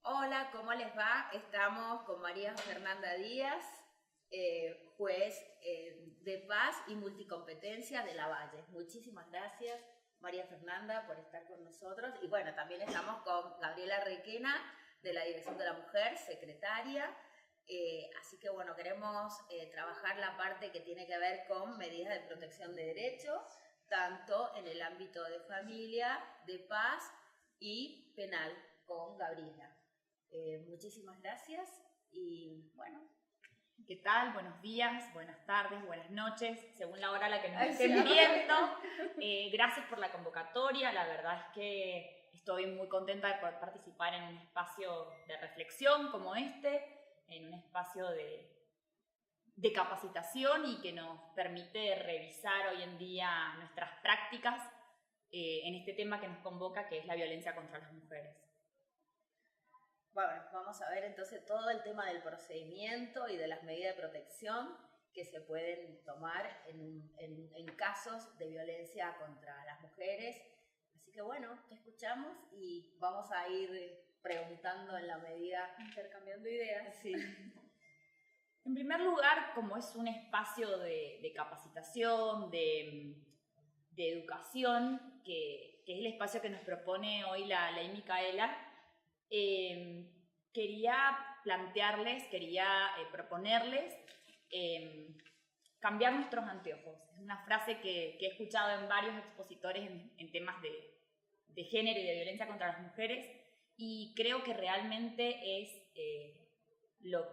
Hola, ¿cómo les va? Estamos con María Fernanda Díaz, juez de paz y multicompetencia de Lavalle. Muchísimas gracias, María Fernanda, por estar con nosotros. Y bueno, también estamos con Gabriela Requena, de la Dirección de la Mujer, secretaria. Así que bueno, queremos trabajar la parte que tiene que ver con medidas de protección de derechos, tanto en el ámbito de familia, de paz y penal, con Gabriela. Muchísimas gracias y bueno. ¿Qué tal? Buenos días, buenas tardes, buenas noches, según la hora a la que nos estén viendo. Gracias por la convocatoria, la verdad es que estoy muy contenta de poder participar en un espacio de reflexión como este, en un espacio de capacitación y que nos permite revisar hoy en día nuestras prácticas en este tema que nos convoca, que es la violencia contra las mujeres. Bueno, vamos a ver entonces todo el tema del procedimiento y de las medidas de protección que se pueden tomar en casos de violencia contra las mujeres. Así que bueno, te escuchamos y vamos a ir preguntando en la medida, intercambiando ideas. Sí. En primer lugar, como es un espacio de capacitación, de educación, que es el espacio que nos propone hoy la ley Micaela, quería proponerles cambiar nuestros anteojos. Es una frase que he escuchado en varios expositores en temas de género y de violencia contra las mujeres, y creo que realmente es lo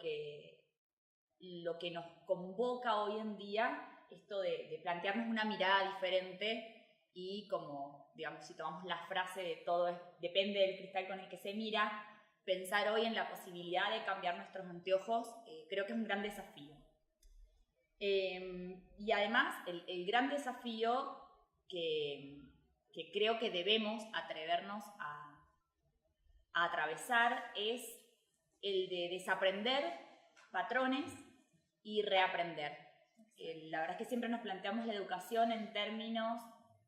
que nos convoca hoy en día, esto de plantearnos una mirada diferente. Y como, digamos, si tomamos la frase de todo depende del cristal con el que se mira, pensar hoy en la posibilidad de cambiar nuestros anteojos, creo que es un gran desafío. Y además, el gran desafío que creo que debemos atrevernos a atravesar es el de desaprender patrones y reaprender. La verdad es que siempre nos planteamos la educación en términos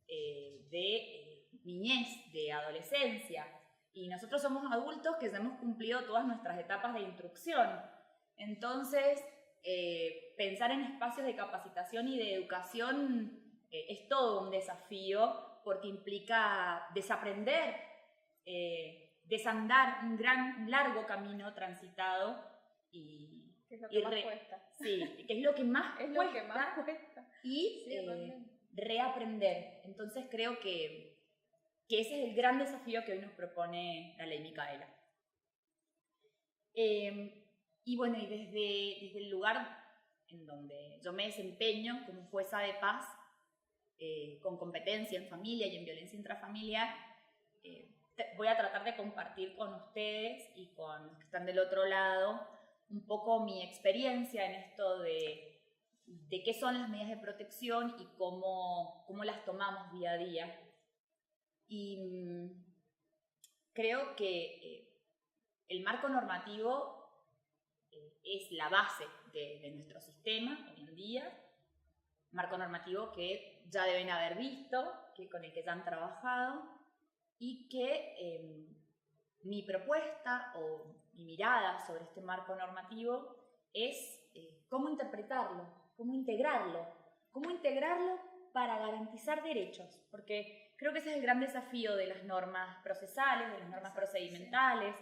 de niñez, de adolescencia, y nosotros somos adultos que hemos cumplido todas nuestras etapas de instrucción. Entonces, pensar en espacios de capacitación y de educación es todo un desafío, porque implica desaprender, desandar un largo camino transitado y que es lo que más cuesta. Sí, que es lo que más es cuesta. Lo que más cuesta. Y Sí, reaprender. Entonces creo que ese es el gran desafío que hoy nos propone la ley Micaela. Y bueno, y desde el lugar en donde yo me desempeño como jueza de paz, con competencia en familia y en violencia intrafamiliar, voy a tratar de compartir con ustedes y con los que están del otro lado un poco mi experiencia en esto de qué son las medidas de protección y cómo las tomamos día a día. Y creo que el marco normativo es la base de nuestro sistema hoy en día, marco normativo que ya deben haber visto, con el que ya han trabajado, y que mi propuesta o mi mirada sobre este marco normativo es cómo interpretarlo, cómo integrarlo para garantizar derechos, porque creo que ese es el gran desafío de las normas procesales, de las normas procedimentales,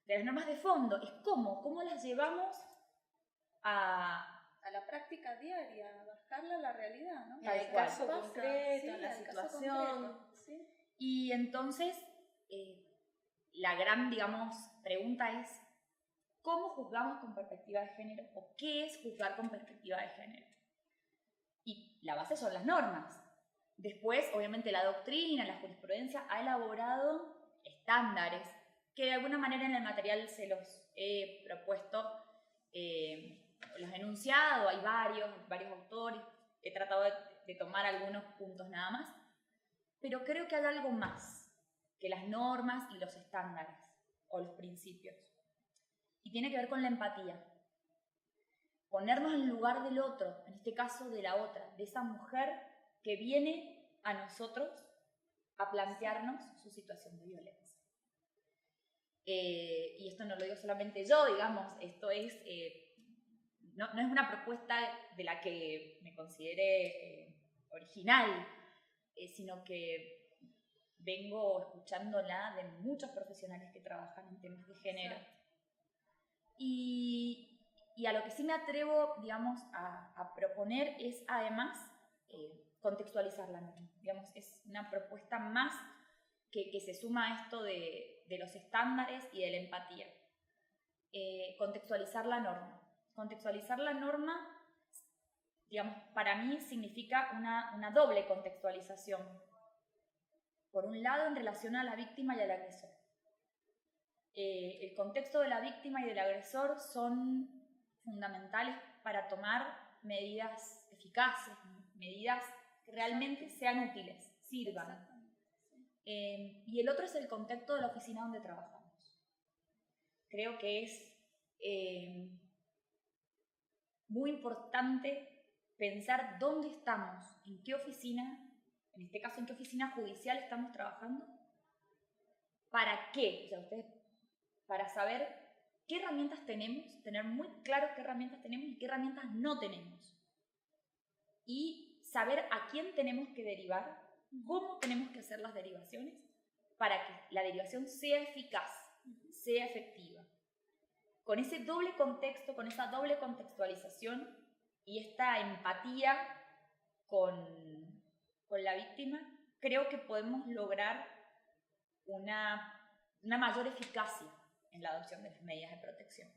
de las normas de fondo, es cómo las llevamos a la práctica diaria, a bajarla a la realidad, ¿no? En el caso concreto, en la situación. ¿Sí? Y entonces, la gran, digamos, pregunta es, ¿cómo juzgamos con perspectiva de género? ¿O qué es juzgar con perspectiva de género? Y la base son las normas. Después, obviamente, la doctrina, la jurisprudencia ha elaborado estándares que de alguna manera en el material se los he propuesto, los he enunciado, hay varios autores, he tratado de tomar algunos puntos nada más, pero creo que hay algo más que las normas y los estándares o los principios. Y tiene que ver con la empatía. Ponernos en lugar del otro, en este caso de la otra, de esa mujer que viene a nosotros a plantearnos su situación de violencia. Y esto no lo digo solamente yo, digamos, esto es, no es una propuesta de la que me considere original, sino que vengo escuchándola de muchos profesionales que trabajan en temas de género. Y a lo que sí me atrevo, digamos, a proponer es además contextualizar la norma. Digamos, es una propuesta más que se suma a esto de los estándares y de la empatía. Contextualizar la norma. Contextualizar la norma, digamos, para mí significa una doble contextualización. Por un lado, en relación a la víctima y al agresor. El contexto de la víctima y del agresor son fundamentales para tomar medidas eficaces, medidas que realmente sean útiles, sirvan. Y el otro es el contexto de la oficina donde trabajamos. Creo que es muy importante pensar dónde estamos, en qué oficina, en este caso en qué oficina judicial estamos trabajando, para qué, o sea, ustedes, para saber qué herramientas tenemos, tener muy claro qué herramientas tenemos y qué herramientas no tenemos. Y saber a quién tenemos que derivar, cómo tenemos que hacer las derivaciones para que la derivación sea eficaz, sea efectiva. Con ese doble contexto, con esa doble contextualización y esta empatía con la víctima, creo que podemos lograr una mayor eficacia en la adopción de las medidas de protección.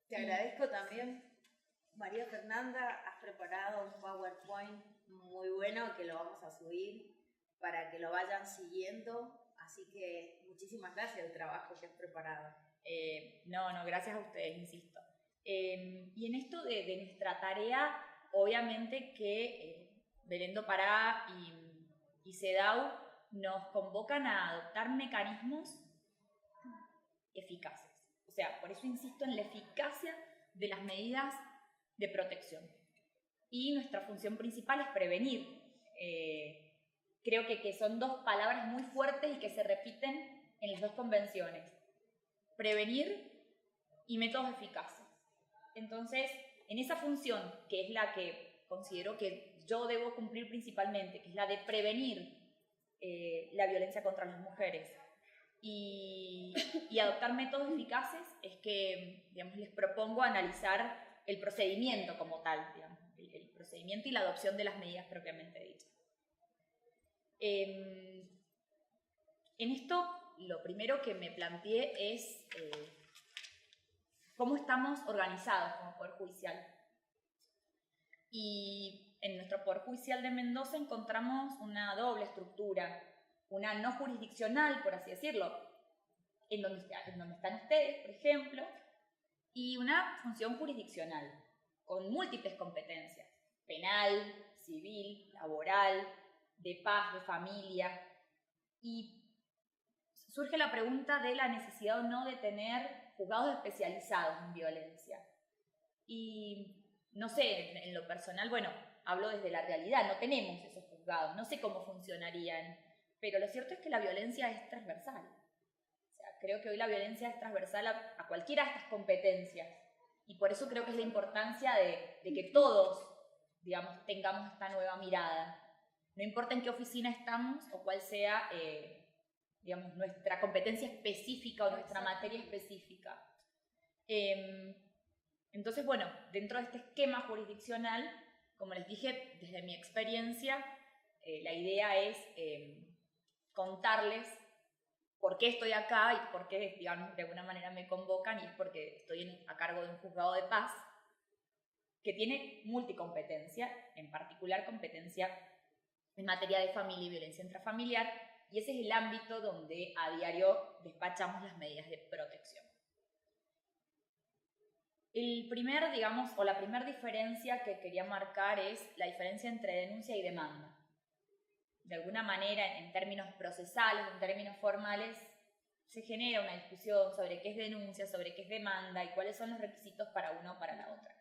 Te agradezco también, María Fernanda, has preparado un PowerPoint muy bueno que lo vamos a subir para que lo vayan siguiendo, así que muchísimas gracias el trabajo que has preparado. No, gracias a ustedes, insisto. Y en esto de nuestra tarea, obviamente que Belén do Pará y CEDAW nos convocan a adoptar mecanismos eficaces. O sea, por eso insisto en la eficacia de las medidas de protección. Y nuestra función principal es prevenir. Creo que son dos palabras muy fuertes y que se repiten en las dos convenciones. Prevenir y métodos eficaces. Entonces, en esa función, que es la que considero que yo debo cumplir principalmente, que es la de prevenir la violencia contra las mujeres y adoptar métodos eficaces, es que, digamos, les propongo analizar el procedimiento como tal, digamos, el procedimiento y la adopción de las medidas propiamente dichas. En esto, lo primero que me planteé es cómo estamos organizados como Poder Judicial. Y en nuestro Poder Judicial de Mendoza encontramos una doble estructura, una no jurisdiccional, por así decirlo, en donde están ustedes, por ejemplo, y una función jurisdiccional, con múltiples competencias, penal, civil, laboral, de paz, de familia, y surge la pregunta de la necesidad o no de tener juzgados especializados en violencia. Y no sé, en lo personal, bueno, hablo desde la realidad, no tenemos esos juzgados, no sé cómo funcionarían, pero lo cierto es que la violencia es transversal. O sea, creo que hoy la violencia es transversal a cualquiera de estas competencias, y por eso creo que es la importancia de que todos, digamos, tengamos esta nueva mirada. No importa en qué oficina estamos o cuál sea, digamos, nuestra competencia específica o nuestra materia específica. Entonces, bueno, dentro de este esquema jurisdiccional, como les dije, desde mi experiencia, la idea es contarles por qué estoy acá y por qué, digamos, de alguna manera me convocan, y es porque estoy a cargo de un juzgado de paz que tiene multicompetencia, en particular competencia en materia de familia y violencia intrafamiliar, y ese es el ámbito donde a diario despachamos las medidas de protección. El primer, digamos, o la primera diferencia que quería marcar es la diferencia entre denuncia y demanda. De alguna manera, en términos procesales, en términos formales, se genera una discusión sobre qué es denuncia, sobre qué es demanda y cuáles son los requisitos para una o para la otra.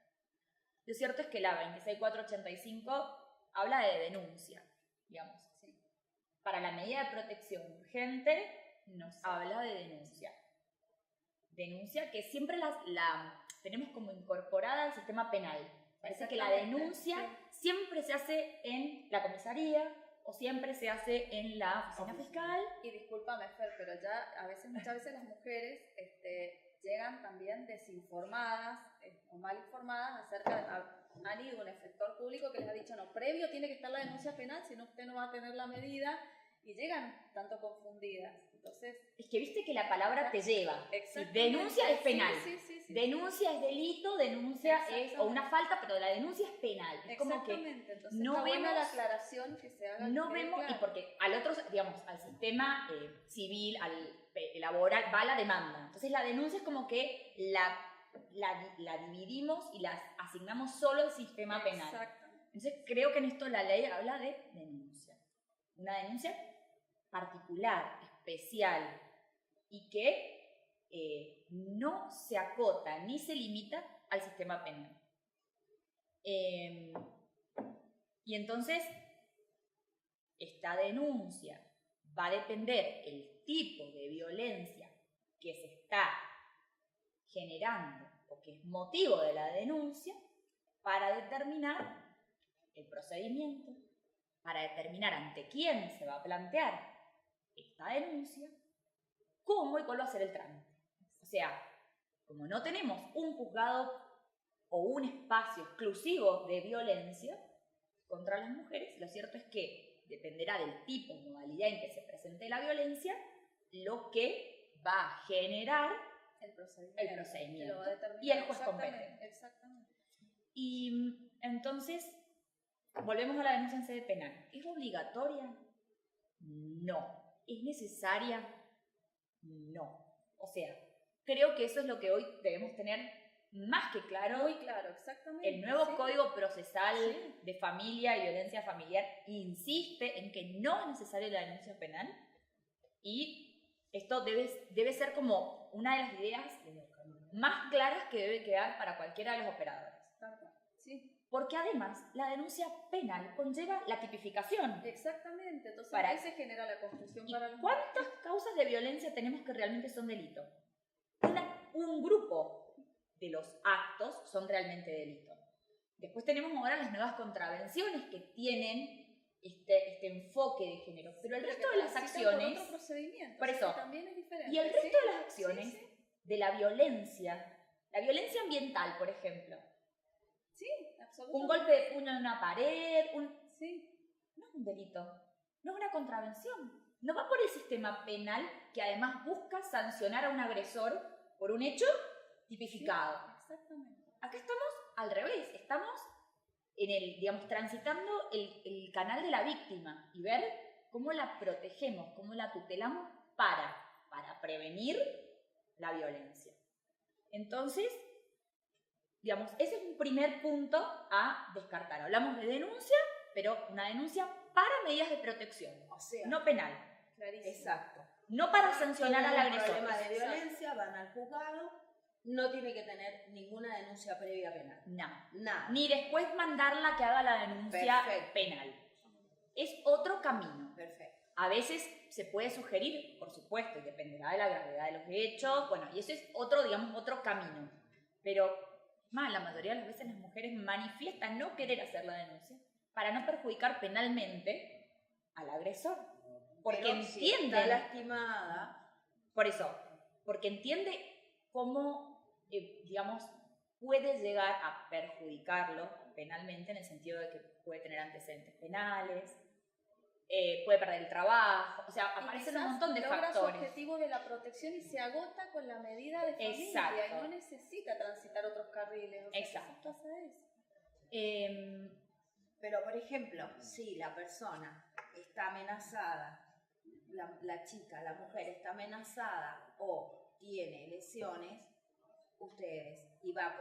Lo cierto es que la 26485 habla de denuncia, digamos. ¿Sí? para la medida de protección urgente nos habla de denuncia. Denuncia que siempre la tenemos como incorporada al sistema penal. Parece que la denuncia siempre se hace en la comisaría o siempre se hace en la oficina fiscal. Y discúlpame, Fer, pero ya muchas veces las mujeres llegan también desinformadas o mal informadas acerca de... Han ido un efector público que les ha dicho, no, previo tiene que estar la denuncia penal, si no usted no va a tener la medida, y llegan tanto confundidas. Entonces, es que viste que la palabra te lleva. Denuncia es penal. Sí. Denuncia es delito, denuncia es o una falta, pero la denuncia es penal. Es como que entonces, no vemos la aclaración que se haga. No vemos, claro. Y porque al otro, digamos, al sistema civil, al laboral, va la demanda. Entonces la denuncia es como que la dividimos y la asignamos solo al sistema penal. Exactamente. Entonces creo que en esto la ley habla de denuncia. Una denuncia particular, especial, y que no se acota ni se limita al sistema penal. Y entonces, esta denuncia va a depender el tipo de violencia que se está generando o que es motivo de la denuncia para determinar el procedimiento, para determinar ante quién se va a plantear esta denuncia, cómo y cuál va a ser el trámite. O sea, como no tenemos un juzgado o un espacio exclusivo de violencia contra las mujeres, lo cierto es que dependerá del tipo, modalidad en que se presente la violencia, lo que va a generar el procedimiento y el juez competente. Exactamente. Y entonces, volvemos a la denuncia en sede penal. ¿Es obligatoria? No. ¿Es necesaria? No. O sea, creo que eso es lo que hoy debemos tener más que claro. Muy claro, exactamente. El nuevo Código Procesal de Familia y Violencia Familiar insiste en que no es necesaria la denuncia penal, y esto debe ser como una de las ideas más claras que debe quedar para cualquiera de los operadores. Sí. Porque además la denuncia penal conlleva la tipificación. Exactamente, entonces ahí se genera la confusión ¿Y para los cuántas causas de violencia tenemos que realmente son delito? Un grupo de los actos son realmente delito. Después tenemos ahora las nuevas contravenciones que tienen este enfoque de género, pero el resto de las acciones... Por otro procedimiento, por eso, también es diferente. Y el resto de las acciones de la violencia ambiental, por ejemplo. Sí, absolutamente. Un golpe de puño en una pared, no es un delito, no es una contravención. No va por el sistema penal que además busca sancionar a un agresor por un hecho tipificado. Sí, exactamente. Acá estamos al revés, estamos transitando el canal de la víctima y ver cómo la protegemos, cómo la tutelamos para prevenir la violencia. Entonces, ese es un primer punto a descartar. Hablamos de denuncia, pero una denuncia para medidas de protección, o sea, no penal. Clarísimo. Exacto. No para sancionar al agresor. Problema de violencia, van al juzgado, no tiene que tener ninguna denuncia previa penal. Nada. Ni después mandarla que haga la denuncia penal. Es otro camino. Perfecto. A veces se puede sugerir, por supuesto, y dependerá de la gravedad de los hechos, y eso es otro camino. Pero la mayoría de las veces las mujeres manifiestan no querer hacer la denuncia para no perjudicar penalmente al agresor. Porque pero entiende, si está lastimada. Por eso, porque entiende cómo, puede llegar a perjudicarlo penalmente, en el sentido de que puede tener antecedentes penales, puede perder el trabajo, o sea, aparecen un montón de factores. Logra su objetivo de la protección y se agota con la medida de familia. Exacto. Y no necesita transitar otros carriles. Exacto. Pasa eso. Pero, por ejemplo, si la persona está amenazada, la chica, la mujer está amenazada o tiene lesiones, ustedes, y va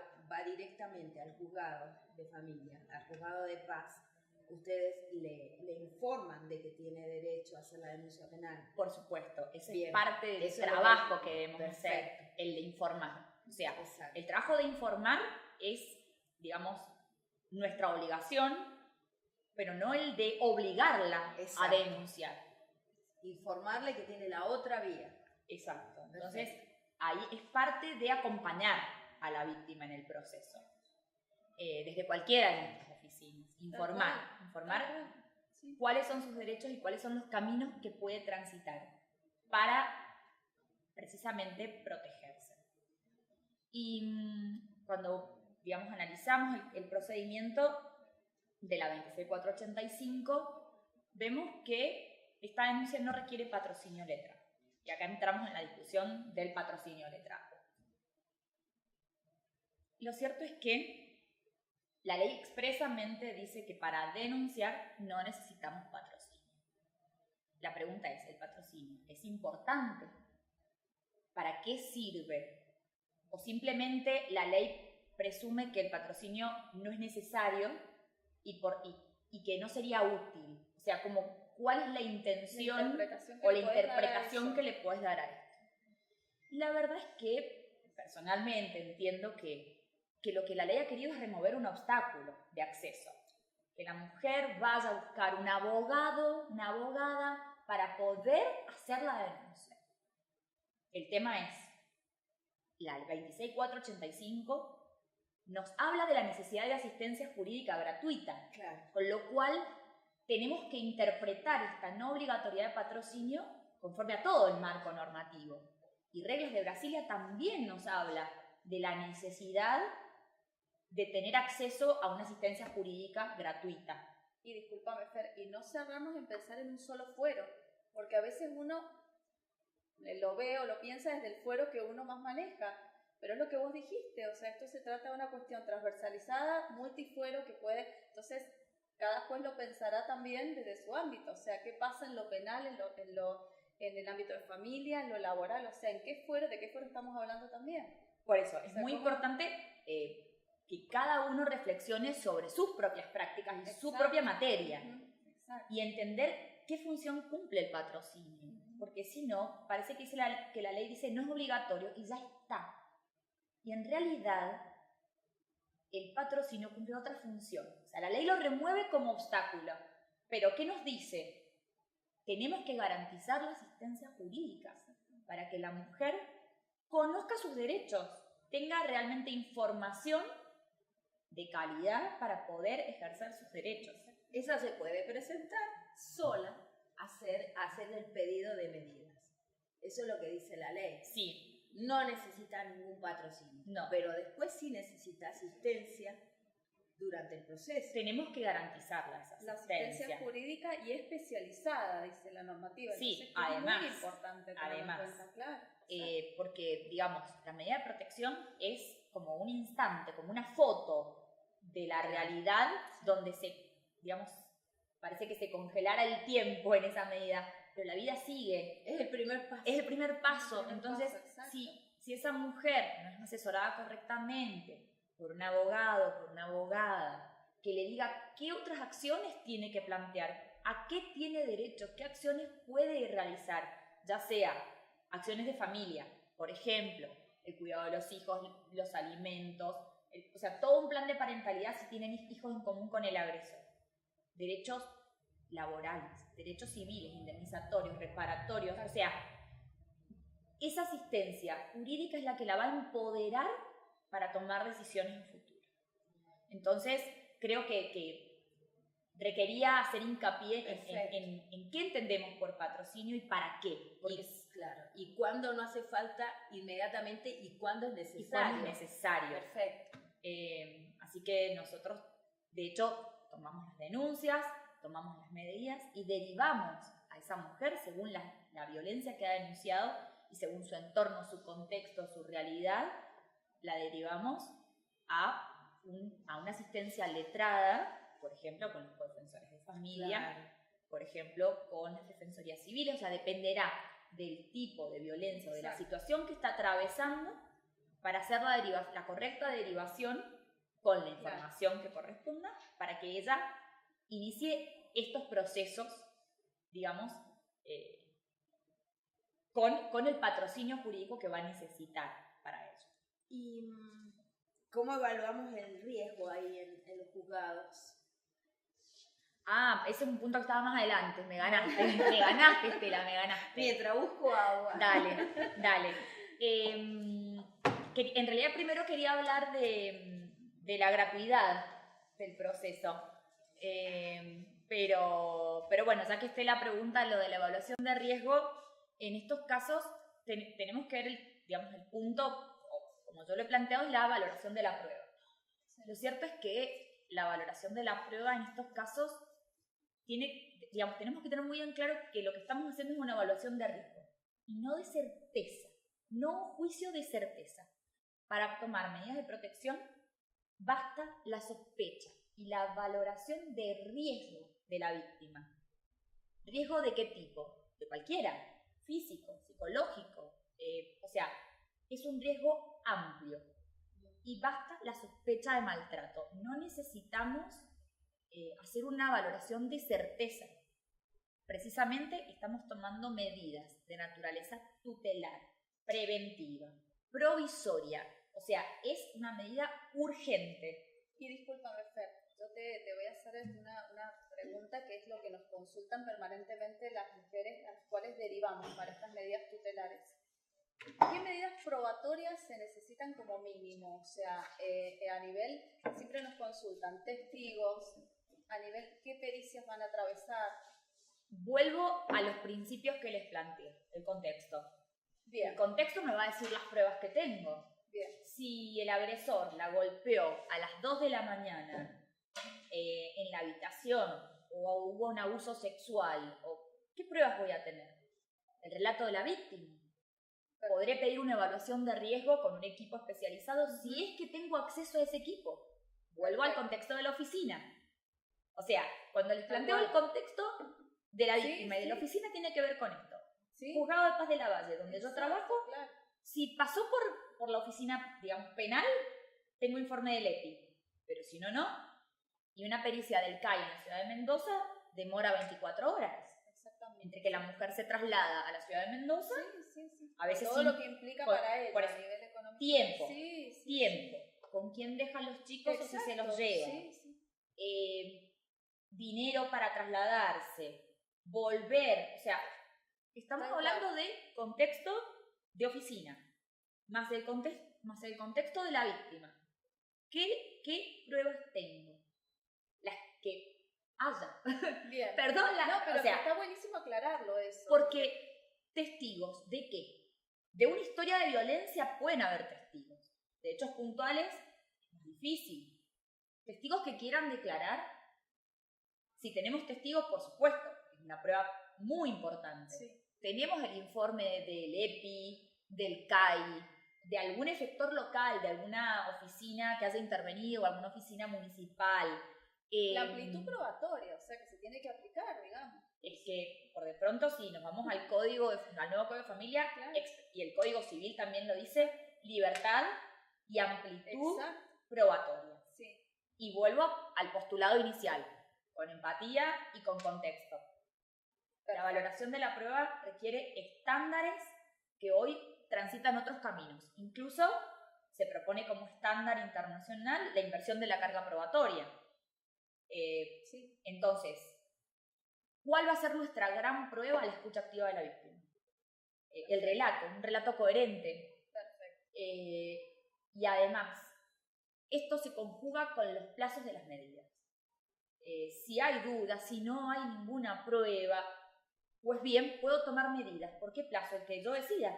directamente al juzgado de familia, al juzgado de paz, ustedes le informan de que tiene derecho a hacer la denuncia penal. Por supuesto, ese Bien, es parte del eso trabajo que debemos perfecto. hacer, el de informar. O sea, exacto. El trabajo de informar es, nuestra obligación, pero no el de obligarla a denunciar. informarle que tiene la otra vía. Exacto. Entonces, ahí es parte de acompañar a la víctima en el proceso. Desde cualquiera de nuestras oficinas. Informar Sí. cuáles son sus derechos y cuáles son los caminos que puede transitar para precisamente protegerse. Y cuando, digamos, analizamos el procedimiento de la 26485, vemos que esta denuncia no requiere patrocinio letra. Y acá entramos en la discusión del patrocinio letrado. Lo cierto es que la ley expresamente dice que para denunciar no necesitamos patrocinio. La pregunta es, ¿el patrocinio es importante? ¿Para qué sirve? ¿O simplemente la ley presume que el patrocinio no es necesario y que no sería útil? O sea, como, ¿cuál es la intención o la interpretación que le puedes dar a esto? La verdad es que, personalmente, entiendo que lo que la ley ha querido es remover un obstáculo de acceso. Que la mujer vaya a buscar un abogado, una abogada, para poder hacer la denuncia. El tema es, la 26485 nos habla de la necesidad de asistencia jurídica gratuita, Claro. con lo cual tenemos que interpretar esta no obligatoriedad de patrocinio conforme a todo el marco normativo. Y Reglas de Brasilia también nos habla de la necesidad de tener acceso a una asistencia jurídica gratuita. Y discúlpame, Fer, y no cerrarnos en pensar en un solo fuero, porque a veces uno lo ve o lo piensa desde el fuero que uno más maneja, pero es lo que vos dijiste, o sea, esto se trata de una cuestión transversalizada, multifuero, que puede, entonces cada juez lo pensará también desde su ámbito, o sea, qué pasa en lo penal, en el ámbito de familia, en lo laboral, o sea, ¿en qué fuero, de qué fuero estamos hablando también? Por eso, es O sea, muy ¿cómo? importante que cada uno reflexione sobre sus propias prácticas y su Exacto. propia materia. Exacto. Y entender qué función cumple el patrocinio. Porque si no, parece que la ley dice no es obligatorio y ya está. Y en realidad, el patrocinio cumple otra función. O sea, la ley lo remueve como obstáculo. Pero ¿qué nos dice? Tenemos que garantizar la asistencia jurídica para que la mujer conozca sus derechos, tenga realmente información de calidad para poder ejercer sus derechos. Esa se puede presentar sola, hacer el pedido de medidas. Eso es lo que dice la ley. Sí. No necesita ningún patrocinio. No. Pero después sí necesita asistencia durante el proceso. Tenemos que garantizarla esa La asistencia. asistencia jurídica y especializada, dice la normativa. Sí, Entonces, además, es muy importante tenerlo en cuenta, claro. Porque, digamos, la medida de protección es como un instante, como una foto de la realidad donde parece que se congelara el tiempo en esa medida, pero la vida sigue. Es el primer paso. Es el primer paso. El primer Entonces, paso, exacto. si esa mujer no es asesorada correctamente por un abogado, por una abogada, que le diga qué otras acciones tiene que plantear, a qué tiene derecho, qué acciones puede realizar, ya sea acciones de familia, por ejemplo, el cuidado de los hijos, los alimentos, o sea, todo un plan de parentalidad si tienen hijos en común con el agresor. Derechos laborales, derechos civiles, indemnizatorios, reparatorios, o sea, esa asistencia jurídica es la que la va a empoderar para tomar decisiones en futuro. Entonces, creo que requería hacer hincapié en qué entendemos por patrocinio y para qué. Porque Claro, y cuándo no hace falta inmediatamente y cuándo es necesario. Y cuándo es necesario. Perfecto. Así que nosotros, de hecho, tomamos las denuncias, tomamos las medidas y derivamos a esa mujer según la violencia que ha denunciado y según su entorno, su contexto, su realidad, la derivamos a una asistencia letrada, por ejemplo, con los defensores de familia, Claro. por ejemplo, con las defensorías civiles, o sea, dependerá del tipo de violencia o de la Exacto. situación que está atravesando para hacer la correcta derivación con la información que corresponda para que ella inicie estos procesos, digamos, con el patrocinio jurídico que va a necesitar para ello. ¿Y cómo evaluamos el riesgo ahí en los juzgados? Ah, ese es un punto que estaba más adelante. Me ganaste, me ganaste, Estela, me ganaste. Mientras busco agua. Dale. En realidad primero quería hablar de la gratuidad del proceso. Pero bueno, ya que Estela pregunta lo de la evaluación de riesgo, en estos casos tenemos que ver el punto, como yo lo he planteado, es la valoración de la prueba. Lo cierto es que la valoración de la prueba en estos casos tenemos que tener muy en claro que lo que estamos haciendo es una evaluación de riesgo y no de certeza, no un juicio de certeza. Para tomar medidas de protección basta la sospecha y la valoración de riesgo de la víctima. ¿Riesgo de qué tipo? De cualquiera, físico, psicológico, o sea, es un riesgo amplio y basta la sospecha de maltrato. No necesitamos hacer una valoración de certeza. Precisamente estamos tomando medidas de naturaleza tutelar, preventiva, provisoria, o sea, es una medida urgente. Y discúlpame, Fer, yo te voy a hacer una pregunta que es lo que nos consultan permanentemente las mujeres a las cuales derivamos para estas medidas tutelares. ¿Qué medidas probatorias se necesitan como mínimo? O sea, a nivel, siempre nos consultan testigos, a nivel qué pericias van a atravesar. Vuelvo a los principios que les planteé, el contexto. Bien. El contexto me va a decir las pruebas que tengo. Bien. Si el agresor la golpeó a las 2 de la mañana en la habitación o hubo un abuso sexual, ¿qué pruebas voy a tener? El relato de la víctima. Podré pedir una evaluación de riesgo con un equipo especializado si es que tengo acceso a ese equipo. Vuelvo al contexto de la oficina. O sea, cuando les planteo el contexto de la víctima y de la oficina tiene que ver con esto. ¿Sí? Juzgado de Paz de Lavalle, donde yo trabajo, claro. Si pasó por la oficina, digamos, penal, tengo informe del EPI. Pero si no, no. Y una pericia del CAI en la ciudad de Mendoza demora 24 horas. Exactamente. Entre que la mujer se traslada a la ciudad de Mendoza, a veces todo lo que implica para ella a nivel económico. Tiempo. ¿Con quién dejan los chicos o si se los lleva? Dinero para trasladarse, volver. O sea, estamos hablando de contexto de oficina, más el contexto de la víctima. ¿Qué pruebas tengo? Las que haya. Bien. Perdón, pero o sea, está buenísimo aclararlo eso. Porque testigos, ¿de qué? De una historia de violencia pueden haber testigos. De hechos puntuales es más difícil. Testigos que quieran declarar. Si tenemos testigos, por supuesto, es una prueba muy importante. Sí. Tenemos el informe del EPI, del CAI, de algún efector local, de alguna oficina que haya intervenido, alguna oficina municipal. La amplitud probatoria, o sea, que se tiene que aplicar, digamos. Es que, por de pronto, si nos vamos al nuevo Código de Familia, claro. Y el Código Civil también lo dice, libertad y amplitud probatoria. Sí. Y vuelvo al postulado inicial, con empatía y con contexto. La valoración de la prueba requiere estándares que hoy transitan otros caminos. Incluso se propone como estándar internacional la inversión de la carga probatoria. Entonces, ¿cuál va a ser nuestra gran prueba? La escucha activa de la víctima. El relato, un relato coherente. Perfecto. Y además, esto se conjuga con los plazos de las medidas. Si hay dudas, si no hay ninguna prueba, pues bien, puedo tomar medidas. ¿Por qué plazo? El que yo decida.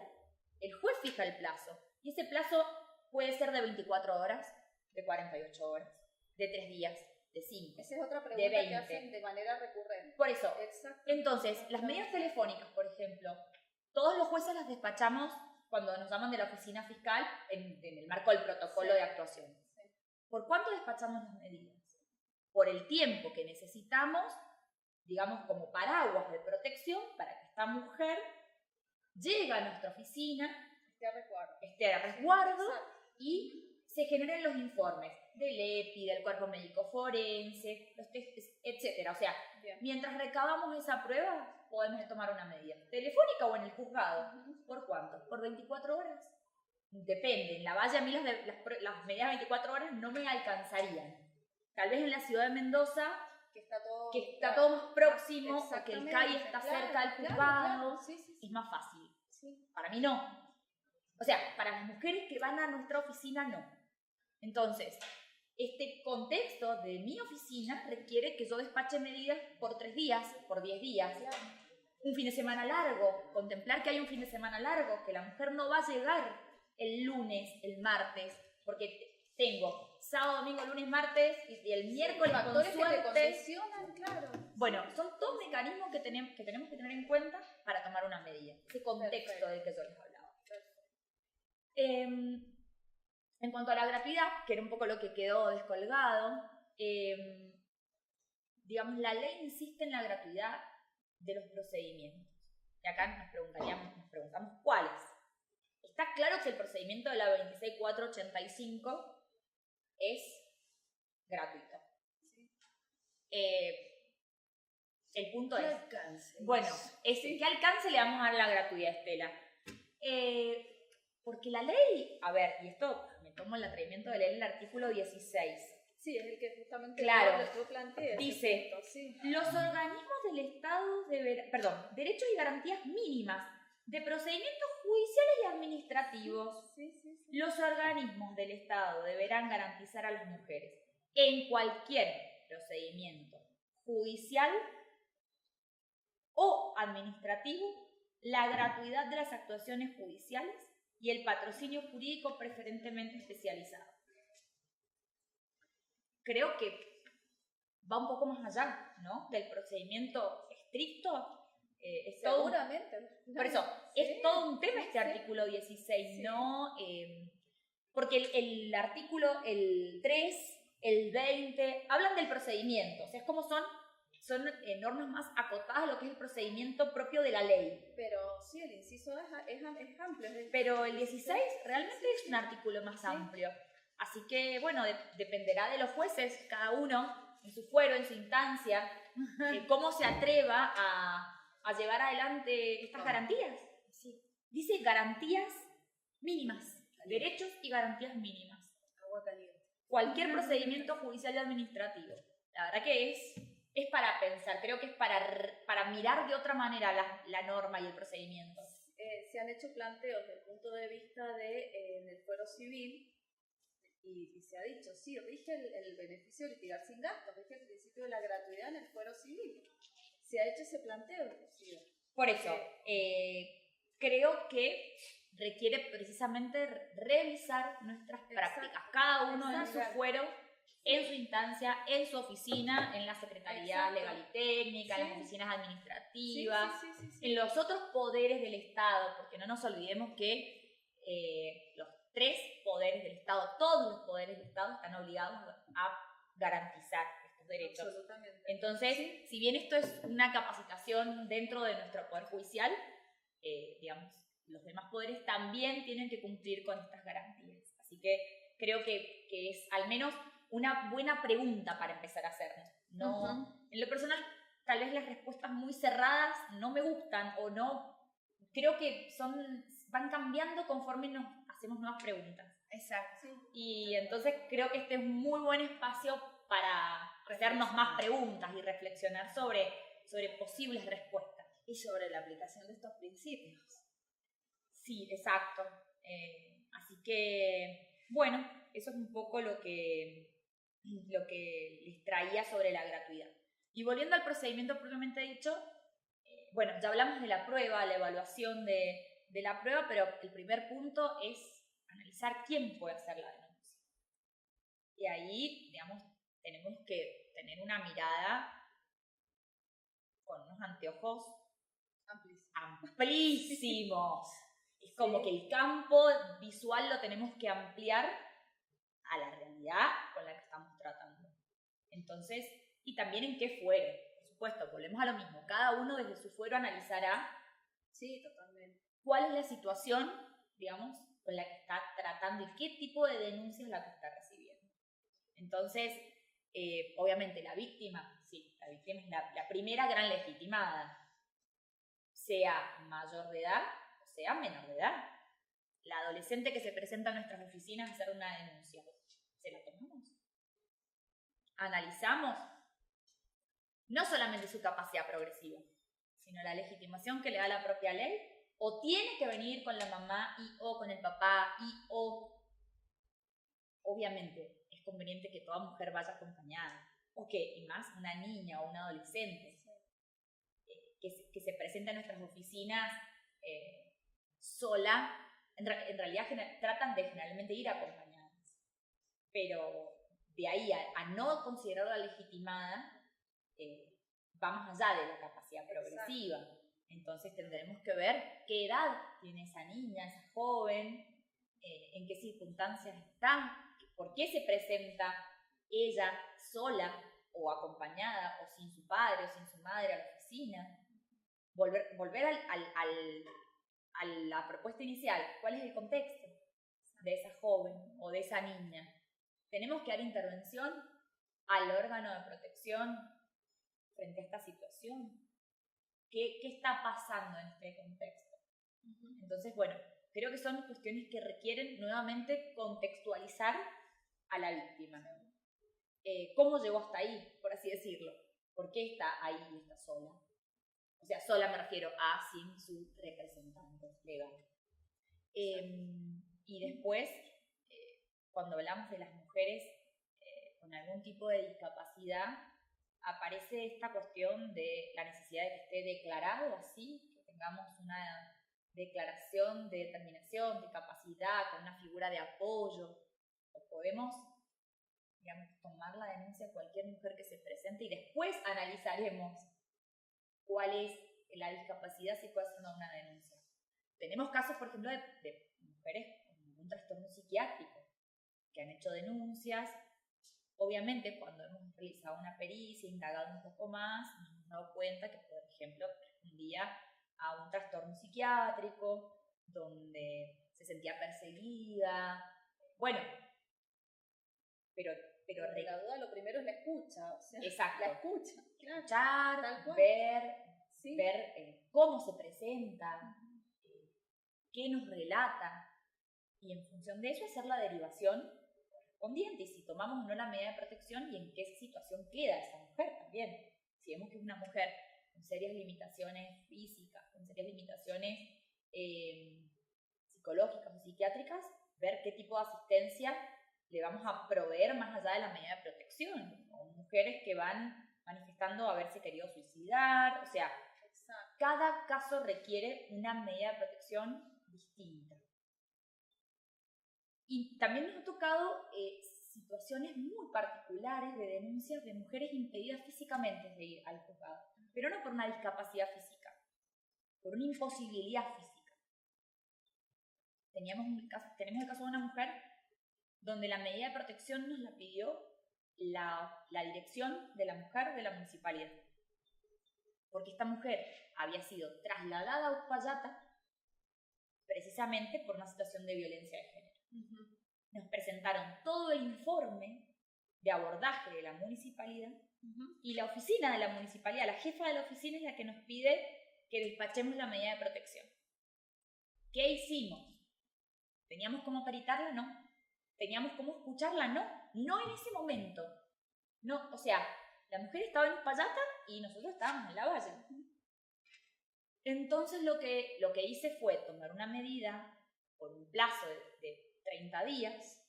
El juez fija el plazo. Y ese plazo puede ser de 24 horas, de 48 horas, de 3 días, de 5, Esa es otra pregunta de 20. que hacen de manera recurrente. Por eso, exacto. Entonces, las medidas telefónicas, por ejemplo, todos los jueces las despachamos cuando nos llaman de la oficina fiscal en el marco del protocolo de actuación. Sí. ¿Por cuánto despachamos las medidas? Por el tiempo que necesitamos, digamos, como paraguas de protección para que esta mujer llegue a nuestra oficina, esté a resguardo y se generen los informes del EPI, del cuerpo médico forense, los testes, etc. O sea, bien. Mientras recabamos esa prueba, podemos tomar una medida. ¿Telefónica o en el juzgado? ¿Por cuánto? ¿Por 24 horas? Depende. En la Valle a mí las medidas de 24 horas no me alcanzarían. Tal vez en la ciudad de Mendoza, que está todo más próximo, o que el Exactamente, CAI está claro, cerca del claro, juzgado, claro. Sí. es más fácil. Sí. Para mí no. O sea, para las mujeres que van a nuestra oficina, no. Entonces, este contexto de mi oficina requiere que yo despache medidas por 3 días, por 10 días. Claro. Un fin de semana largo, contemplar que hay un fin de semana largo, que la mujer no va a llegar el lunes, el martes, porque tengo sábado, domingo, lunes, martes y el miércoles con Factores que te suerte. condicionan, claro. Bueno, son todos mecanismos que tenemos que tener en cuenta para tomar una medida. Ese contexto Perfecto. del que yo les hablaba. En cuanto a la gratuidad, que era un poco lo que quedó descolgado, digamos, la ley insiste en la gratuidad de los procedimientos. Y acá nos preguntamos cuáles. Está claro que el procedimiento de la 26485 es gratuito. El punto ¿Qué es, alcance? bueno, ¿qué alcance le vamos a dar a la gratuidad, Estela? Porque la ley, a ver, y esto me tomo el atrevimiento de leer el artículo 16. Sí, es el que justamente Claro. yo planteé. Dice, punto, sí. los organismos del Estado derechos y garantías mínimas de procedimientos judiciales y administrativos. Sí. Los organismos del Estado deberán garantizar a las mujeres en cualquier procedimiento judicial o administrativo la gratuidad de las actuaciones judiciales y el patrocinio jurídico preferentemente especializado. Creo que va un poco más allá, ¿no? Del procedimiento estricto. Seguramente. Por eso, Sí, es todo un tema este sí. artículo 16, Sí. ¿no? Porque el artículo, el 3, el 20, hablan del procedimiento. O sea, es como son normas más acotadas a lo que es el procedimiento propio de la ley. Pero sí, el inciso es amplio. Pero el 16 realmente es un artículo más amplio. Así que, bueno, dependerá de los jueces, cada uno, en su fuero, en su instancia, cómo se atreva a llevar adelante estas garantías. Sí. Dice garantías mínimas, derechos y garantías mínimas. Agua caliente. Cualquier procedimiento judicial y administrativo. La verdad que es para pensar, creo que es para mirar de otra manera la norma y el procedimiento. Se han hecho planteos desde el punto de vista en el fuero civil y se ha dicho, sí, rige el beneficio de litigar sin gastos, rige el principio de la gratuidad en el fuero civil. Se ha hecho ese planteo, inclusive. Por eso, creo que requiere precisamente revisar nuestras prácticas, cada uno en su fuero, en su instancia, en su oficina, en la Secretaría Legal y Técnica, en las oficinas administrativas, en los otros poderes del Estado, porque no nos olvidemos que los 3 poderes del Estado, todos los poderes del Estado están obligados a garantizar estos derechos. Absolutamente. Entonces, si bien esto es una capacitación dentro de nuestro poder judicial, digamos, los demás poderes también tienen que cumplir con estas garantías. Así que creo que es al menos una buena pregunta para empezar a hacernos. No, en lo personal, tal vez las respuestas muy cerradas no me gustan o no. Creo que van cambiando conforme nos hacemos nuevas preguntas. Exacto. Y entonces creo que este es un muy buen espacio para hacernos más preguntas y reflexionar sobre posibles respuestas. Y sobre la aplicación de estos principios. Sí, exacto. Así que, bueno, eso es un poco lo que les traía sobre la gratuidad. Y volviendo al procedimiento propiamente dicho, bueno, ya hablamos de la prueba, la evaluación de la prueba, pero el primer punto es analizar quién puede hacer la denuncia. Y ahí, digamos, tenemos que tener una mirada con unos anteojos amplísimos. Es como que el campo visual lo tenemos que ampliar a la realidad con la que estamos tratando. Entonces, y también en qué fuero. Por supuesto, volvemos a lo mismo. Cada uno desde su fuero analizará cuál es la situación, digamos, con la que está tratando y qué tipo de denuncia es la que está recibiendo. Entonces, obviamente la víctima es la primera gran legitimada, sea mayor de edad o sea menor de edad. La adolescente que se presenta a nuestras oficinas a hacer una denuncia, ¿se la tomamos? ¿Analizamos no solamente su capacidad progresiva, sino la legitimación que le da la propia ley, o tiene que venir con la mamá y o con el papá y o, obviamente, es conveniente que toda mujer vaya acompañada, o que, y más, una niña o un adolescente, que se presenta en nuestras oficinas sola, en realidad tratan de generalmente ir acompañadas, pero de ahí a no considerarla legitimada, va más allá de la capacidad progresiva. Exacto. Entonces tendremos que ver qué edad tiene esa niña, esa joven, en qué circunstancias está, por qué se presenta ella sola o acompañada o sin su padre o sin su madre a la oficina. Volver a la propuesta inicial. ¿Cuál es el contexto de esa joven o de esa niña? Tenemos que dar intervención al órgano de protección frente a esta situación. ¿Qué está pasando en este contexto? Entonces, bueno, creo que son cuestiones que requieren nuevamente contextualizar a la víctima. ¿Cómo llegó hasta ahí, por así decirlo? ¿Por qué está ahí y está sola? O sea, sola me refiero a sin su representante legal. Y después, cuando hablamos de las mujeres con algún tipo de discapacidad, aparece esta cuestión de la necesidad de que esté declarado así, que tengamos una declaración de determinación, de capacidad, con una figura de apoyo. O podemos, digamos, tomar la denuncia de cualquier mujer que se presente y después analizaremos cuál es la discapacidad si puede hacer una denuncia. Tenemos casos, por ejemplo, de mujeres con un trastorno psiquiátrico que han hecho denuncias. Obviamente, cuando hemos realizado una pericia, indagado un poco más, nos hemos dado cuenta que, por ejemplo, respondía a un trastorno psiquiátrico, donde se sentía perseguida. Bueno, pero la duda, lo primero es la escucha. O sea, exacto. La escucha. Escuchar, ver cómo se presenta, qué nos relata, y en función de eso hacer la derivación correspondiente, y si tomamos o no la medida de protección y en qué situación queda esa mujer también. Si vemos que es una mujer con serias limitaciones físicas, con serias limitaciones psicológicas o psiquiátricas, ver qué tipo de asistencia le vamos a proveer más allá de la medida de protección. O mujeres que van manifestando haberse querido suicidar, o sea, cada caso requiere una medida de protección distinta. Y también nos ha tocado situaciones muy particulares de denuncias de mujeres impedidas físicamente de ir al juzgado, pero no por una discapacidad física, por una imposibilidad física. Tenemos el caso de una mujer donde la medida de protección nos la pidió la dirección de la mujer de la municipalidad, porque esta mujer había sido trasladada a Uspallata precisamente por una situación de violencia de género. Nos presentaron todo el informe de abordaje de la municipalidad y la oficina de la municipalidad, la jefa de la oficina es la que nos pide que despachemos la medida de protección. ¿Qué hicimos? ¿Teníamos cómo peritarla? No. ¿Teníamos cómo escucharla? No. No en ese momento. No, o sea, la mujer estaba en Uspallata y nosotros estábamos en Lavalle. Entonces lo que hice fue tomar una medida por un plazo de 30 días,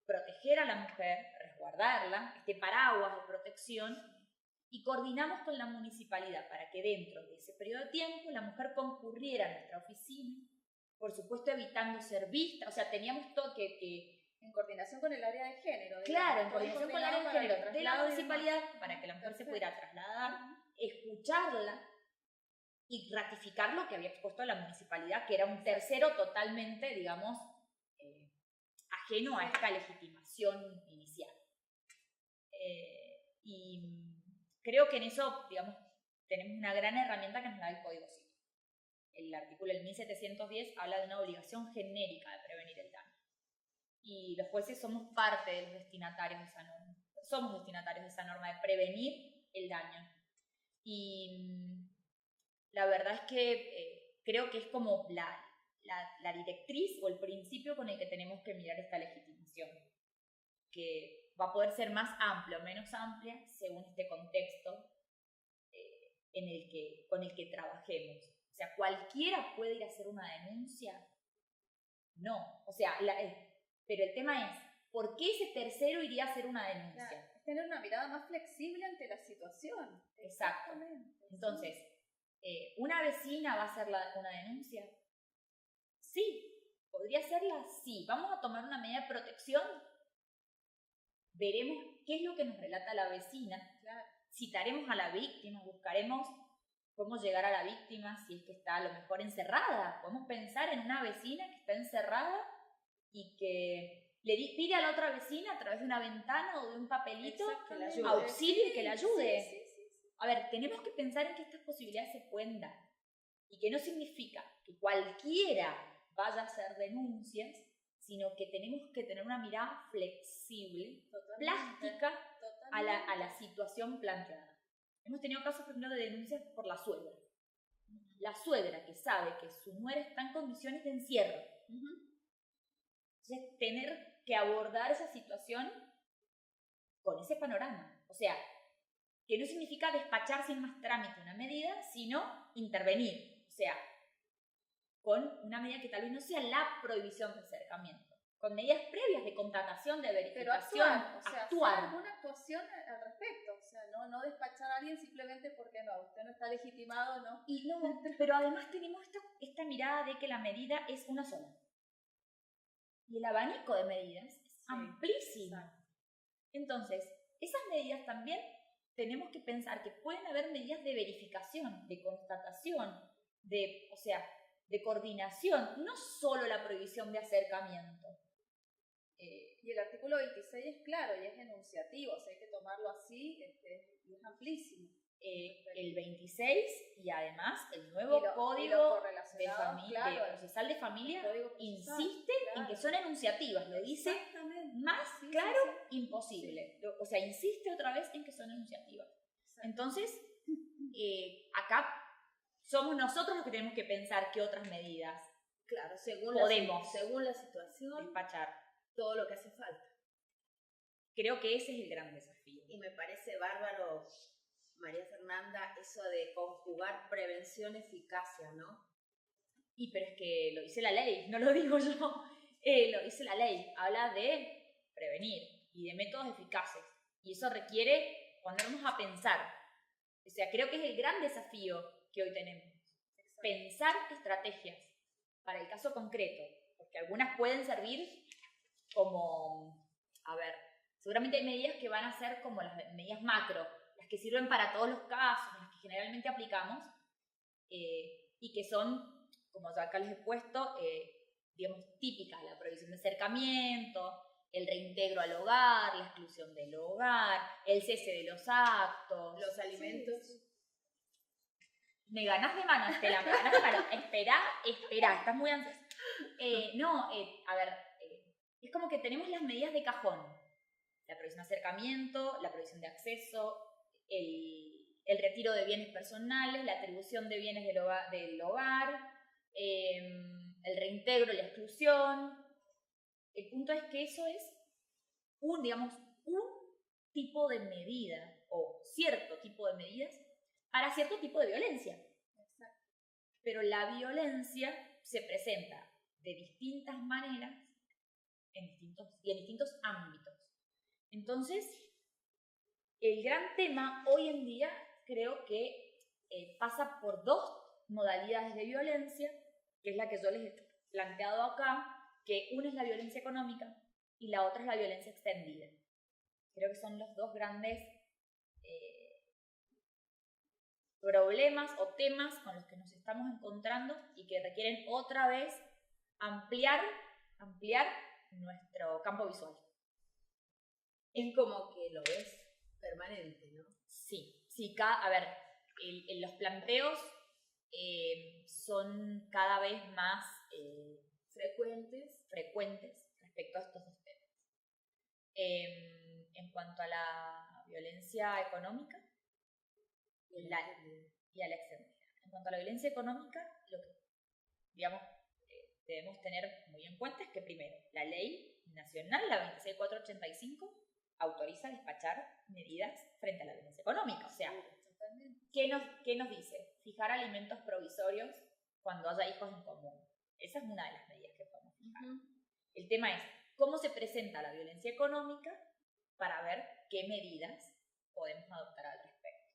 proteger a la mujer, resguardarla, este paraguas de protección, y coordinamos con la municipalidad para que dentro de ese periodo de tiempo la mujer concurriera a nuestra oficina, por supuesto evitando ser vista, o sea, teníamos todo que en coordinación con el área de género. Claro, en coordinación con el área de género de la municipalidad, para que la mujer se pudiera trasladar, escucharla y ratificar lo que había expuesto la municipalidad, que era un tercero totalmente, digamos, ajeno a esta legitimación inicial. Y creo que en eso, digamos, tenemos una gran herramienta que nos da el Código Civil. El artículo 1710 habla de una obligación genérica de prevenir el daño. Y los jueces somos parte de los destinatarios de esa norma. Somos destinatarios de esa norma de prevenir el daño. Y la verdad es que creo que es como la directriz o el principio con el que tenemos que mirar esta legitimación, que va a poder ser más amplia o menos amplia según este contexto con el que trabajemos. O sea, ¿cualquiera puede ir a hacer una denuncia? No. O sea, pero el tema es, ¿por qué ese tercero iría a hacer una denuncia? Claro, es tener una mirada más flexible ante la situación. Exacto. Entonces, ¿una vecina va a hacer una denuncia? Sí. ¿Podría hacerla? Sí. ¿Vamos a tomar una medida de protección? Veremos qué es lo que nos relata la vecina. Claro. Citaremos a la víctima, buscaremos cómo llegar a la víctima si es que está a lo mejor encerrada. Podemos pensar en una vecina que está encerrada y que le pide a la otra vecina a través de una ventana o de un papelito auxilio y que la ayude. Sí. A ver, tenemos que pensar en que estas posibilidades se pueden dar y que no significa que cualquiera vaya a hacer denuncias, sino que tenemos que tener una mirada flexible, plástica a la situación planteada. Hemos tenido casos, por ejemplo, de denuncias por la suegra. La suegra que sabe que su nuera está en condiciones de encierro. Entonces, tener que abordar esa situación con ese panorama. O sea, que no significa despachar sin más trámite una medida, sino intervenir. O sea, con una medida que tal vez no sea la prohibición de acercamiento, con medidas previas de contratación, de verificación, pero actuar. hacer alguna actuación al respecto, o sea, no despachar a alguien simplemente porque usted no está legitimado, ¿no? Y no, pero además tenemos esta mirada de que la medida es una sola. Y el abanico de medidas es amplísimo. Exacto. Entonces, esas medidas también tenemos que pensar que pueden haber medidas de verificación, de constatación, de coordinación, no solo la prohibición de acercamiento. Y el artículo 26 es claro y es enunciativo, o sea, hay que tomarlo así, y es amplísimo. El 26 y además el nuevo Código de Familia, Procesal de Familia insiste en que son enunciativas, lo dice más claro imposible. O sea, insiste otra vez en que son enunciativas. Entonces, acá somos nosotros los que tenemos que pensar qué otras medidas según la situación, despachar. Todo lo que hace falta. Creo que ese es el gran desafío. Y me parece bárbaro, María Fernanda, eso de conjugar prevención-eficacia, ¿no? Pero es que lo dice la ley, no lo digo yo, lo dice la ley. Habla de prevenir y de métodos eficaces. Y eso requiere ponernos a pensar. O sea, creo que es el gran desafío que hoy tenemos. Pensar estrategias para el caso concreto, porque algunas pueden servir como, seguramente hay medidas que van a ser como las medidas macro, las que sirven para todos los casos, las que generalmente aplicamos, y que son, como yo acá les he puesto, digamos, típicas: la prohibición de acercamiento, el reintegro al hogar, la exclusión del hogar, el cese de los actos, los alimentos. Me ganás de mano, Estela, me ganás de mano. Espera, estás muy ansiosa. Es como que tenemos las medidas de cajón. La prohibición de acercamiento, la prohibición de acceso, el retiro de bienes personales, la atribución de bienes del hogar, el reintegro, la exclusión. El punto es que eso es un tipo de medida o cierto tipo de medidas para cierto tipo de violencia. Exacto. Pero la violencia se presenta de distintas maneras en distintos ámbitos. Entonces, el gran tema hoy en día creo que pasa por dos modalidades de violencia, que es la que yo les he planteado acá, que una es la violencia económica y la otra es la violencia extendida. Creo que son los dos grandes problemas o temas con los que nos estamos encontrando y que requieren otra vez ampliar nuestro campo visual. Es como que lo ves permanente, ¿no? Sí. Los planteos son cada vez más frecuentes respecto a estos dos temas. En cuanto a la violencia económica y a la extendida. En cuanto a la violencia económica, lo que, debemos tener muy en cuenta es que, primero, la ley nacional, la 26485, autoriza despachar medidas frente a la violencia económica. O sea, Totalmente. ¿Qué nos dice? Fijar alimentos provisorios cuando haya hijos en común. Esa es una de las medidas que podemos fijar. El tema es cómo se presenta la violencia económica para ver qué medidas podemos adoptar al respecto.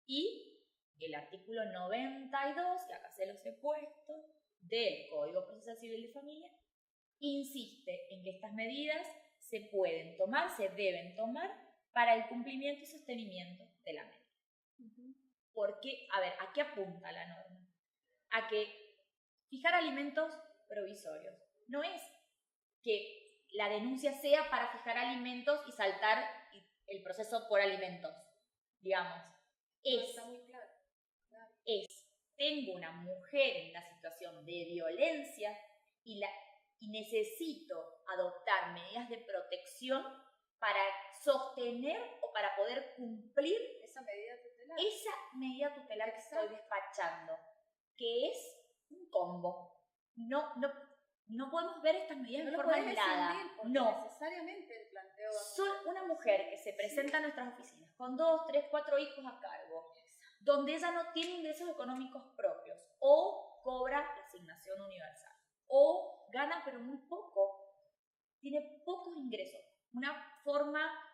Y el artículo 92, que acá se los he puesto, del Código Procesal Civil de Familia, insiste en que estas medidas se pueden tomar, se deben tomar para el cumplimiento y sostenimiento de la medida. Porque, a ver, ¿a qué apunta la norma? A que fijar alimentos provisorios no es que la denuncia sea para fijar alimentos y saltar el proceso por alimentos, digamos. Está muy claro. Tengo una mujer en una situación de violencia y necesito adoptar medidas de protección para sostener o para poder cumplir esa medida tutelar que estoy despachando, que es un combo. No podemos ver estas medidas de forma aislada. No. Necesariamente el planteo Soy una mujer que se presenta a nuestras oficinas con 2, 3, 4 hijos a cargo, donde ella no tiene ingresos económicos propios, o cobra la asignación universal, o gana pero muy poco, tiene pocos ingresos, una forma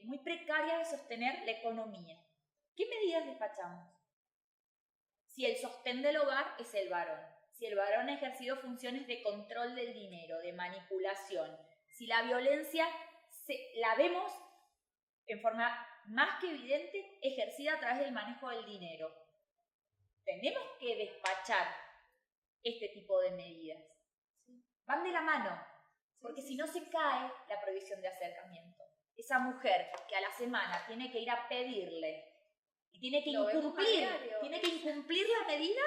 muy precaria de sostener la economía. ¿Qué medidas despachamos? Si el sostén del hogar es el varón, si el varón ha ejercido funciones de control del dinero, de manipulación, si la violencia la vemos en forma más que evidente ejercida a través del manejo del dinero, tenemos que despachar este tipo de medidas. Van de la mano, porque si no se cae la prohibición de acercamiento. Esa mujer que a la semana tiene que ir a pedirle y tiene que incumplir la medida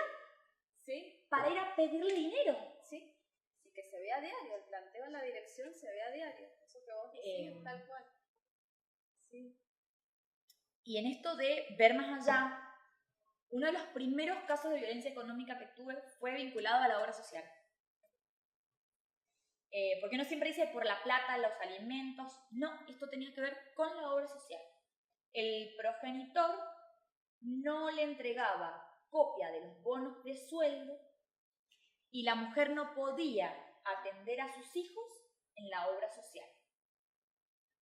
para ir a pedirle dinero. Sí, que se vea a diario, el planteo en la dirección se ve a diario. Eso que vos decís, tal cual. Sí. Y en esto de ver más allá, uno de los primeros casos de violencia económica que tuve fue vinculado a la obra social. Porque uno siempre dice por la plata, los alimentos. No, esto tenía que ver con la obra social. El progenitor no le entregaba copia de los bonos de sueldo y la mujer no podía atender a sus hijos en la obra social.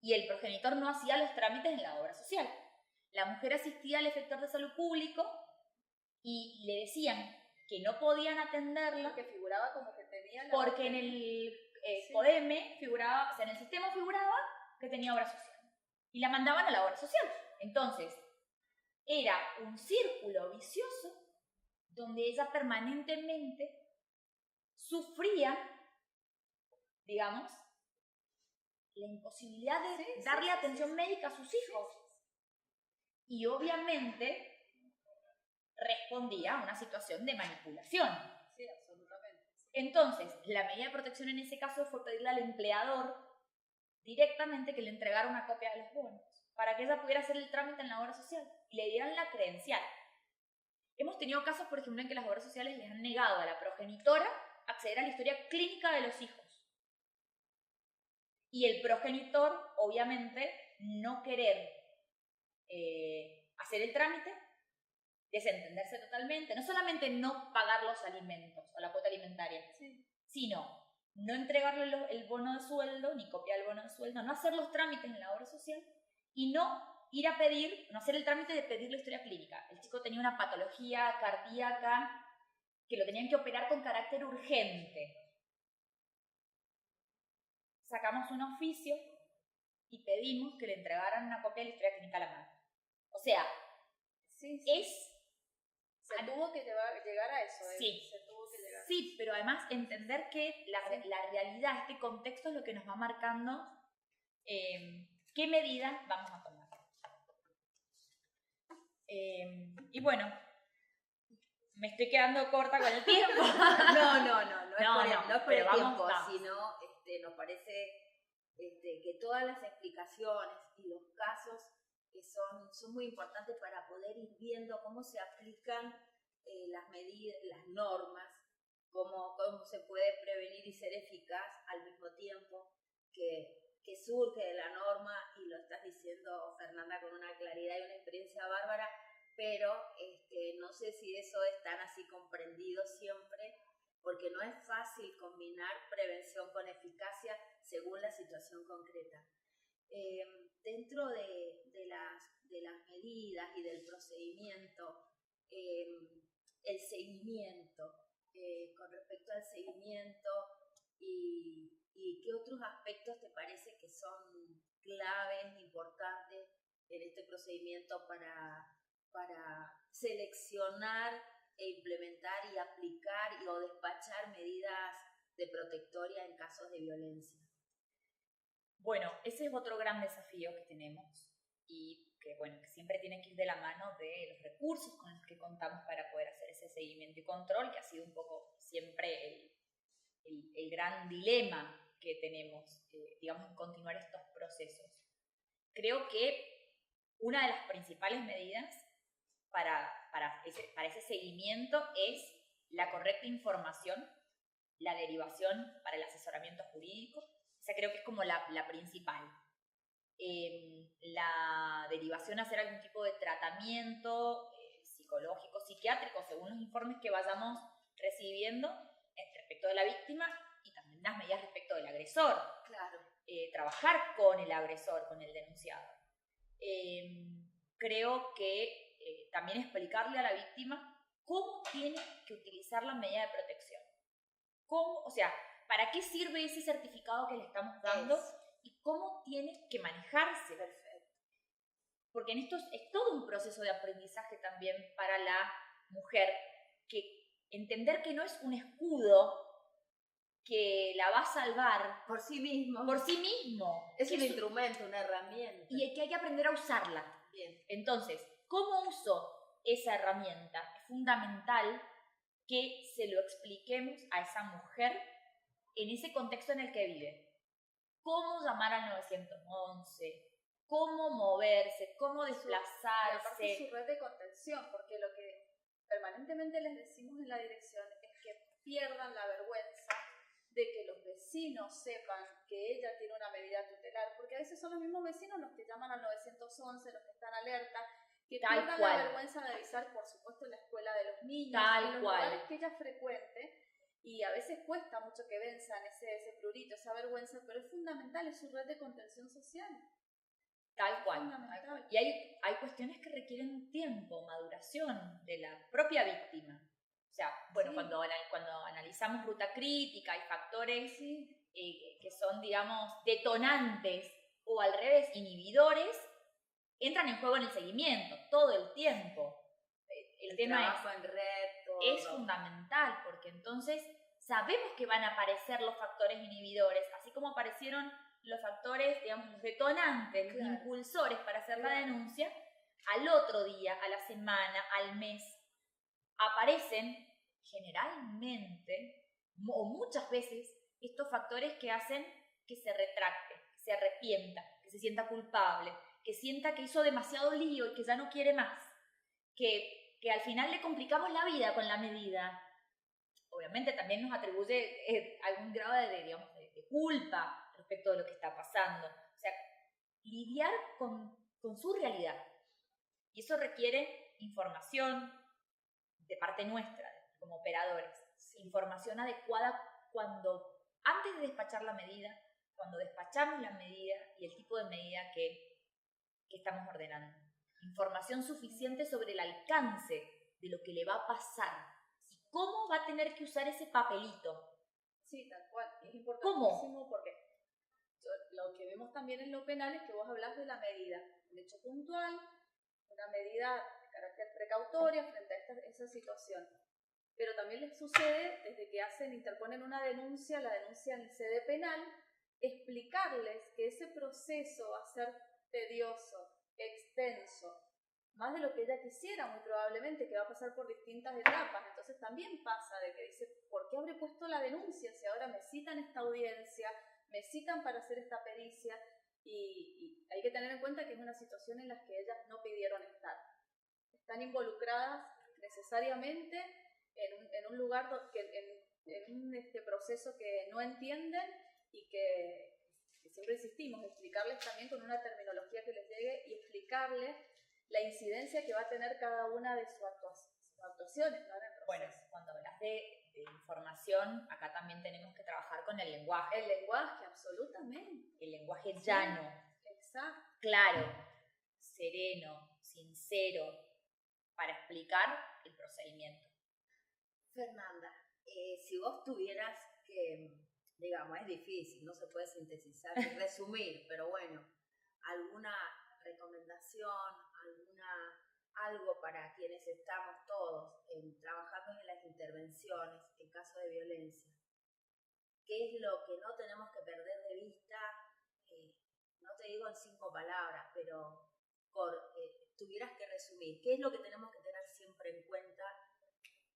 Y el progenitor no hacía los trámites en la obra social. La mujer asistía al efector de salud público y le decían que no podían atenderla porque figuraba como que tenía porque en el PODEME figuraba, o sea, en el sistema figuraba que tenía obra social y la mandaban a la obra social. Entonces era un círculo vicioso donde ella permanentemente sufría, digamos, la imposibilidad de darle atención médica a sus hijos. Y obviamente respondía a una situación de manipulación. Sí, absolutamente. Entonces, la medida de protección en ese caso fue pedirle al empleador directamente que le entregara una copia de los bonos para que ella pudiera hacer el trámite en la obra social y le dieran la credencial. Hemos tenido casos, por ejemplo, en que las obras sociales les han negado a la progenitora acceder a la historia clínica de los hijos. Y el progenitor, obviamente, no querer hacer el trámite, desentenderse totalmente, no solamente no pagar los alimentos o la cuota alimentaria, sino no entregarle el bono de sueldo, ni copia del bono de sueldo, no hacer los trámites en la obra social y no ir a pedir, no hacer el trámite de pedir la historia clínica. El chico tenía una patología cardíaca que lo tenían que operar con carácter urgente. Sacamos un oficio y pedimos que le entregaran una copia de la historia clínica a la madre. O sea, se tuvo que llegar a eso. Sí, pero además entender que la realidad, este contexto es lo que nos va marcando qué medidas vamos a tomar. Y bueno, me estoy quedando corta con el tiempo. No es por el tiempo, vamos. Sino nos parece que todas las explicaciones y los casos son muy importantes para poder ir viendo cómo se aplican las medidas, las normas, cómo se puede prevenir y ser eficaz al mismo tiempo que que surge de la norma, y lo estás diciendo, Fernanda, con una claridad y una experiencia bárbara, pero no sé si eso es tan así comprendido siempre, porque no es fácil combinar prevención con eficacia según la situación concreta. Dentro de las medidas y del procedimiento, el seguimiento, con respecto al seguimiento, y qué otros aspectos te parece que son claves, importantes en este procedimiento para seleccionar e implementar y aplicar o despachar medidas de protectoria en casos de violencia. Bueno, ese es otro gran desafío que tenemos y que, bueno, que siempre tiene que ir de la mano de los recursos con los que contamos para poder hacer ese seguimiento y control, que ha sido un poco siempre el gran dilema que tenemos, digamos, en continuar estos procesos. Creo que una de las principales medidas para ese seguimiento es la correcta información, la derivación para el asesoramiento jurídico. O sea, creo que es como la principal. La derivación a hacer algún tipo de tratamiento psicológico, psiquiátrico, según los informes que vayamos recibiendo respecto de la víctima, y también las medidas respecto del agresor. Claro. Trabajar con el agresor, con el denunciado. Creo que también explicarle a la víctima cómo tiene que utilizar la medida de protección. O sea, ¿para qué sirve ese certificado que le estamos dando? Y cómo tiene que manejarse. Perfecto. Porque en esto es todo un proceso de aprendizaje también para la mujer, que entender que no es un escudo que la va a salvar por sí mismo. Es un instrumento, una herramienta. Y que hay que aprender a usarla. Bien. Entonces, ¿cómo uso esa herramienta? Es fundamental que se lo expliquemos a esa mujer en ese contexto en el que vive. ¿Cómo llamar al 911? ¿Cómo moverse? ¿Cómo desplazarse? Y aparte su red de contención, porque lo que permanentemente les decimos en la dirección es que pierdan la vergüenza de que los vecinos sepan que ella tiene una medida tutelar, porque a veces son los mismos vecinos los que llaman al 911, los que están alerta, que pierdan la vergüenza de avisar, por supuesto, en la escuela de los niños, en los lugares que ella frecuente, y a veces cuesta mucho que venzan ese prurito, esa vergüenza, pero es fundamental, es su red de contención social. Tal cual. Y hay cuestiones que requieren tiempo, maduración de la propia víctima. O sea, bueno, sí. cuando analizamos ruta crítica, hay factores que son, digamos, detonantes o al revés, inhibidores, entran en juego en el seguimiento todo el tiempo. El tema trabajo en red, es fundamental, porque entonces sabemos que van a aparecer los factores inhibidores, así como aparecieron los factores, digamos, los detonantes, claro, los impulsores para hacer la denuncia. Al otro día, a la semana, al mes, aparecen generalmente o muchas veces estos factores que hacen que se retracte, que se arrepienta, que se sienta culpable, que sienta que hizo demasiado lío y que ya no quiere más, que al final le complicamos la vida con la medida. Obviamente también nos atribuye algún grado de culpa respecto de lo que está pasando. O sea, lidiar con su realidad. Y eso requiere información de parte nuestra, como operadores. Información adecuada antes de despachar la medida, cuando despachamos la medida y el tipo de medida que estamos ordenando. Información suficiente sobre el alcance de lo que le va a pasar y cómo va a tener que usar ese papelito. Sí, tal cual. Es importantísimo porque lo que vemos también en lo penal es que vos hablás de la medida, un hecho puntual, una medida de carácter precautoria frente a esa situación. Pero también les sucede desde que interponen una denuncia, la denuncia en sede penal, explicarles que ese proceso va a ser tedioso, extenso, más de lo que ella quisiera muy probablemente, que va a pasar por distintas etapas. Entonces también pasa de que dice, ¿por qué habré puesto la denuncia si ahora me citan esta audiencia, me citan para hacer esta pericia? Y hay que tener en cuenta que es una situación en la que ellas no pidieron estar. Están involucradas necesariamente en un lugar, en un proceso que no entienden y que siempre insistimos, explicarles también con una terminología que les llegue y explicarles la incidencia que va a tener cada una de sus actuaciones, ¿no? En el proceso. Bueno, cuando hablas de información, acá también tenemos que trabajar con el lenguaje. El lenguaje, absolutamente. El lenguaje llano, Exacto. claro, sereno, sincero, para explicar el procedimiento. Fernanda, si vos tuvieras que, digamos, es difícil, no se puede sintetizar y resumir, pero bueno, alguna recomendación, algo para quienes estamos todos trabajando en las intervenciones en caso de violencia, ¿qué es lo que no tenemos que perder de vista? No te digo en 5 palabras, pero tuvieras que resumir, ¿qué es lo que tenemos que tener siempre en cuenta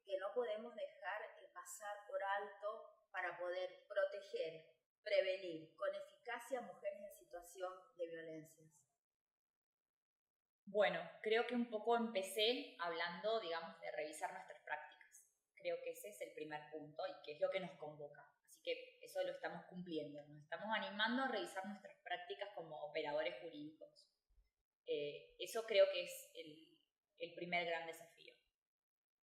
que no podemos dejar pasar por alto para poder proteger, prevenir con eficacia a mujeres en situación de violencias? Bueno, creo que un poco empecé hablando, digamos, de revisar nuestras prácticas. Creo que ese es el primer punto y que es lo que nos convoca. Así que eso lo estamos cumpliendo. Nos estamos animando a revisar nuestras prácticas como operadores jurídicos. Eso creo que es el primer gran desafío.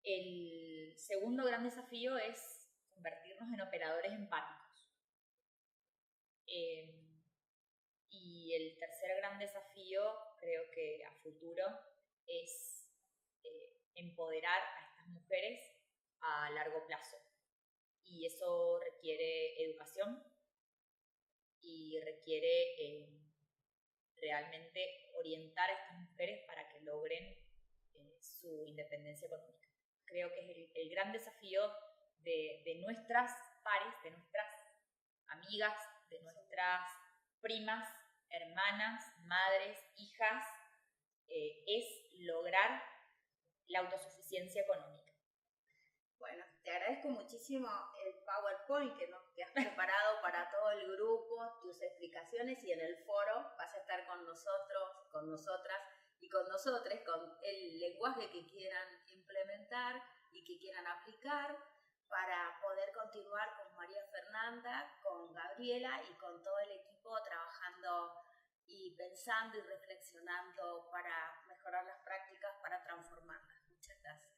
El segundo gran desafío es convertirnos en operadores empáticos. Y el tercer gran desafío, creo que a futuro, es empoderar a estas mujeres a largo plazo. Y eso requiere educación y requiere realmente orientar a estas mujeres para que logren su independencia económica. Creo que es el gran desafío de nuestras pares, de nuestras amigas, de nuestras primas, hermanas, madres, hijas, es lograr la autosuficiencia económica. Bueno, te agradezco muchísimo el PowerPoint que has preparado para todo el grupo, tus explicaciones, y en el foro vas a estar con nosotros, con nosotras y con nosotres, con el lenguaje que quieran implementar y que quieran aplicar para poder continuar con María Fernanda, con Gabriela y con todo el equipo trabajando y pensando y reflexionando para mejorar las prácticas, para transformarlas. Muchas gracias.